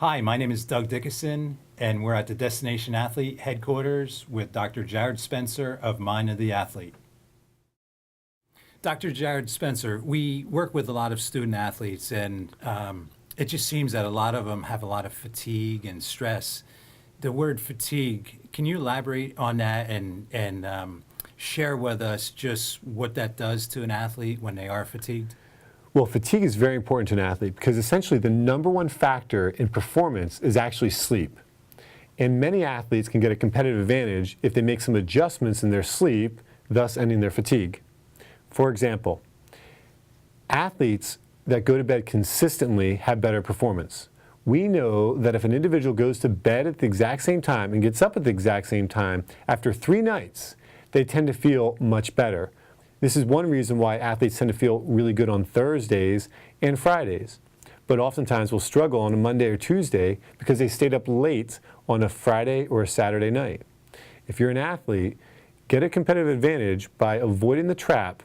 Hi, my name is Doug Dickinson, and we're at the Destination Athlete headquarters with Dr. Jarrod Spencer of Mind of the Athlete. Dr. Jarrod Spencer, we work with a lot of student athletes, and it just seems that a lot of them have a lot of fatigue and stress. The word fatigue, can you elaborate on that and share with us just what that does to an athlete when they are fatigued? Well, fatigue is very important to an athlete because essentially the number one factor in performance is actually sleep. And many athletes can get a competitive advantage if they make some adjustments in their sleep, thus ending their fatigue. For example, athletes that go to bed consistently have better performance. We know that if an individual goes to bed at the exact same time and gets up at the exact same time, after 3 nights, they tend to feel much better. This is one reason why athletes tend to feel really good on Thursdays and Fridays, but oftentimes will struggle on a Monday or Tuesday because they stayed up late on a Friday or a Saturday night. If you're an athlete, get a competitive advantage by avoiding the trap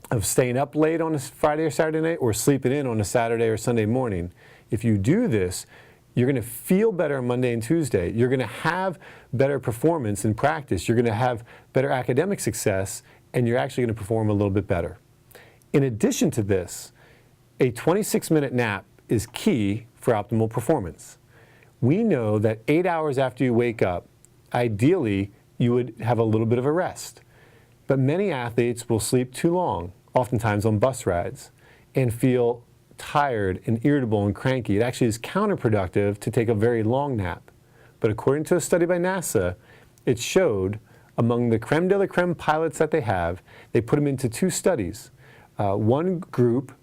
of staying up late on a Friday or Saturday night or sleeping in on a Saturday or Sunday morning. If you do this, you're going to feel better on Monday and Tuesday. You're going to have better performance in practice. You're going to have better academic success, and you're actually going to perform a little bit better. In addition to this, a 26-minute nap is key for optimal performance. We know that 8 hours after you wake up, ideally, you would have a little bit of a rest. But many athletes will sleep too long, oftentimes on bus rides, and feel tired and irritable and cranky. It actually is counterproductive to take a very long nap. But according to a study by NASA, it showed among the creme de la creme pilots that they put them into 2 studies. One group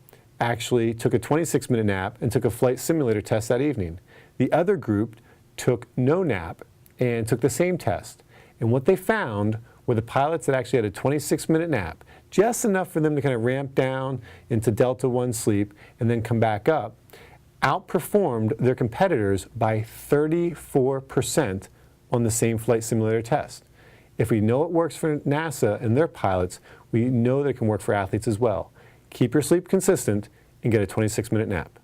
actually took a 26-minute nap and took a flight simulator test that evening. The other group took no nap and took the same test. And what they found were the pilots that actually had a 26-minute nap, just enough for them to kind of ramp down into Delta 1 sleep and then come back up, outperformed their competitors by 34% on the same flight simulator test. If we know it works for NASA and their pilots, we know that it can work for athletes as well. Keep your sleep consistent and get a 26-minute nap.